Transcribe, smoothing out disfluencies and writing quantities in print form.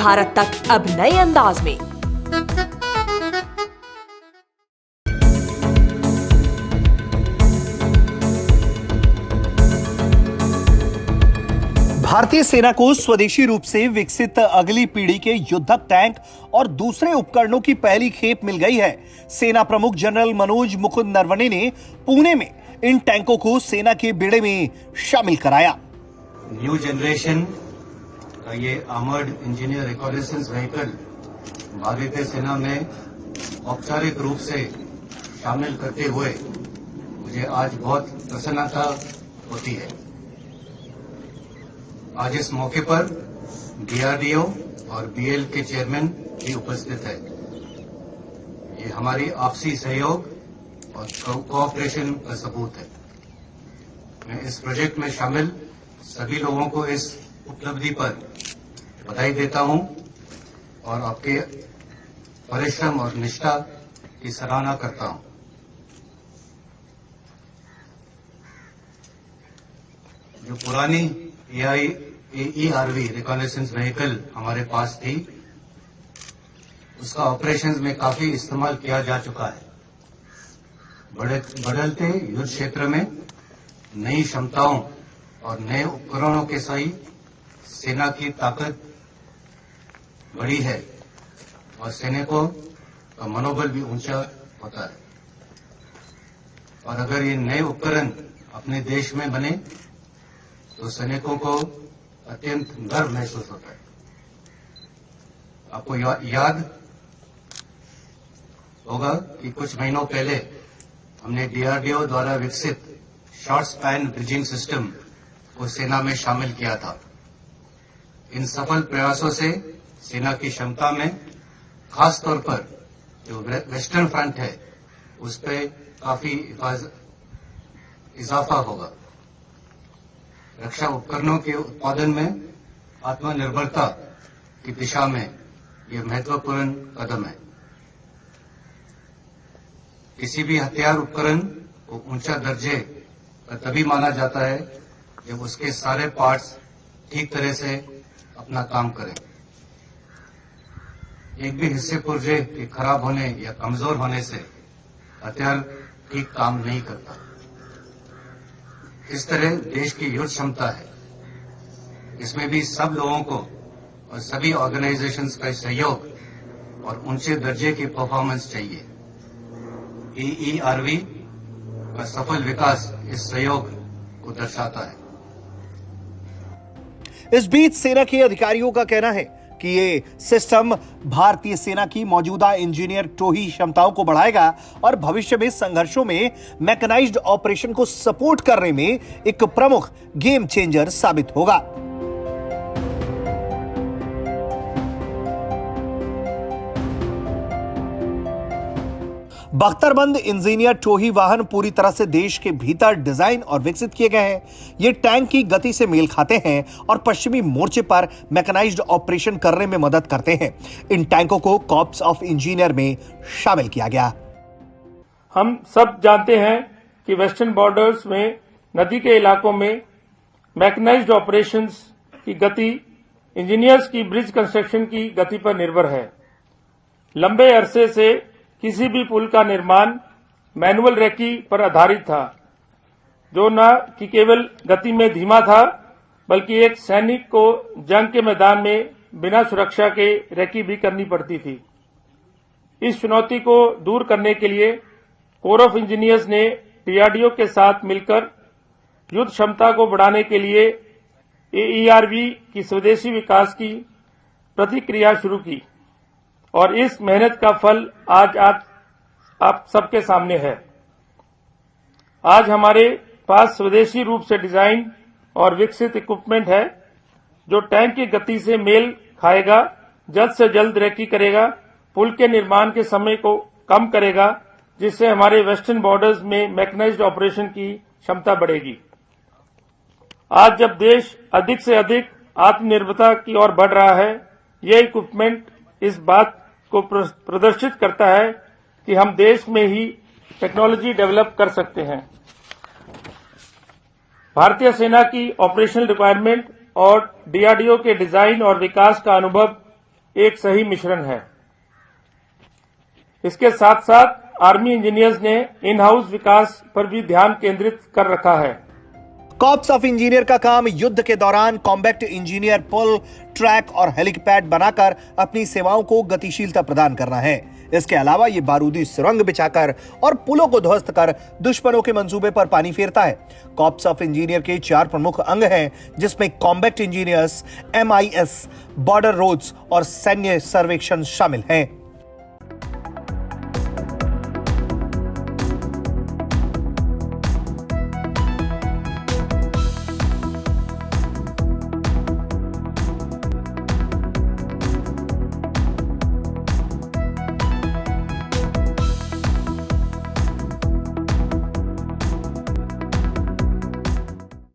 भारत तक अब नए अंदाज में। भारतीय सेना को स्वदेशी रूप से विकसित अगली पीढ़ी के युद्धक टैंक और दूसरे उपकरणों की पहली खेप मिल गई है। सेना प्रमुख जनरल मनोज मुकुंद नरवणे ने पुणे में इन टैंकों को सेना के बेड़े में शामिल कराया। न्यू जनरेशन ये आर्मर्ड इंजीनियर रिकॉनेसेंस व्हीकल भारतीय सेना में औपचारिक रूप से शामिल करते हुए मुझे आज बहुत प्रसन्नता होती है। आज इस मौके पर डीआरडीओ और बीएल के चेयरमैन भी उपस्थित है। ये हमारी आपसी सहयोग और कोऑपरेशन का सबूत है। मैं इस प्रोजेक्ट में शामिल सभी लोगों को इस उपलब्धि पर बधाई देता हूं और आपके परिश्रम और निष्ठा की सराहना करता हूं। जो पुरानी ERV रिकॉनेसेंस व्हीकल हमारे पास थी, उसका ऑपरेशंस में काफी इस्तेमाल किया जा चुका है। बदलते युद्ध क्षेत्र में नई क्षमताओं और नए उपकरणों के सहित सेना की ताकत बढ़ी है और सैनिकों का मनोबल भी ऊंचा होता है। और अगर ये नए उपकरण अपने देश में बने तो सैनिकों को अत्यंत गर्व महसूस होता है। आपको याद होगा कि कुछ महीनों पहले हमने डीआरडीओ द्वारा विकसित शॉर्ट स्पैन ब्रिजिंग सिस्टम को सेना में शामिल किया था। इन सफल प्रयासों से सेना की क्षमता में खास तौर पर जो वेस्टर्न फ्रंट है उस पर काफी इजाफा होगा। रक्षा उपकरणों के उत्पादन में आत्मनिर्भरता की दिशा में यह महत्वपूर्ण कदम है। किसी भी हथियार उपकरण को ऊंचा दर्जे का तभी माना जाता है जब उसके सारे पार्ट्स ठीक तरह से अपना काम करें। एक भी हिस्से पुर्जे के खराब होने या कमजोर होने से हथियार ठीक काम नहीं करता। इस तरह देश की युद्ध क्षमता है, इसमें भी सब लोगों को और सभी ऑर्गेनाइजेशंस का सहयोग और ऊंचे दर्जे की परफॉर्मेंस चाहिए। ERV का सफल विकास इस सहयोग को दर्शाता है। इस बीच सेना के अधिकारियों का कहना है कि ये सिस्टम भारतीय सेना की मौजूदा इंजीनियर टोही क्षमताओं को बढ़ाएगा और भविष्य में संघर्षों में मैकेनाइज्ड ऑपरेशन को सपोर्ट करने में एक प्रमुख गेम चेंजर साबित होगा। बख्तरबंद इंजीनियर टोही वाहन पूरी तरह से देश के भीतर डिजाइन और विकसित किए गए हैं। ये टैंक की गति से मेल खाते हैं और पश्चिमी मोर्चे पर मैकेनाइज्ड ऑपरेशन करने में मदद करते हैं। इन टैंकों को कॉर्प्स ऑफ इंजीनियर में शामिल किया गया। हम सब जानते हैं कि वेस्टर्न बॉर्डर्स में नदी के इलाकों में मैकेनाइज्ड ऑपरेशंस की गति इंजीनियर्स की ब्रिज कंस्ट्रक्शन की गति पर निर्भर है। लंबे अरसे से किसी भी पुल का निर्माण मैनुअल रेकी पर आधारित था, जो न कि केवल गति में धीमा था बल्कि एक सैनिक को जंग के मैदान में बिना सुरक्षा के रेकी भी करनी पड़ती थी। इस चुनौती को दूर करने के लिए कोर ऑफ इंजीनियर्स ने डीआरडीओ के साथ मिलकर युद्ध क्षमता को बढ़ाने के लिए ERV की स्वदेशी विकास की प्रतिक्रिया शुरू की और इस मेहनत का फल आज आप सबके सामने है। आज हमारे पास स्वदेशी रूप से डिजाइन और विकसित इक्विपमेंट है जो टैंक की गति से मेल खाएगा, जल्द से जल्द रेकी करेगा, पुल के निर्माण के समय को कम करेगा, जिससे हमारे वेस्टर्न बॉर्डर्स में मैकेनाइज्ड ऑपरेशन की क्षमता बढ़ेगी। आज जब देश अधिक से अधिक आत्मनिर्भरता की ओर बढ़ रहा है, ये इक्विपमेंट इस बात को प्रदर्शित करता है कि हम देश में ही टेक्नोलॉजी डेवलप कर सकते हैं। भारतीय सेना की ऑपरेशनल रिक्वायरमेंट और डीआरडीओ के डिजाइन और विकास का अनुभव एक सही मिश्रण है। इसके साथ साथ आर्मी इंजीनियर्स ने इन हाउस विकास पर भी ध्यान केंद्रित कर रखा है। कॉर्प्स ऑफ इंजीनियर का काम युद्ध के दौरान कॉम्बैट इंजीनियर पुल, ट्रैक और हेलीपैड बनाकर अपनी सेवाओं को गतिशीलता प्रदान करना है। इसके अलावा ये बारूदी सुरंग बिछाकर और पुलों को ध्वस्त कर दुश्मनों के मंसूबे पर पानी फेरता है। कॉर्प्स ऑफ इंजीनियर के 4 प्रमुख अंग हैं, जिसमें combat engineers, MIS, border roads और सैन्य सर्वेक्षण शामिल हैं।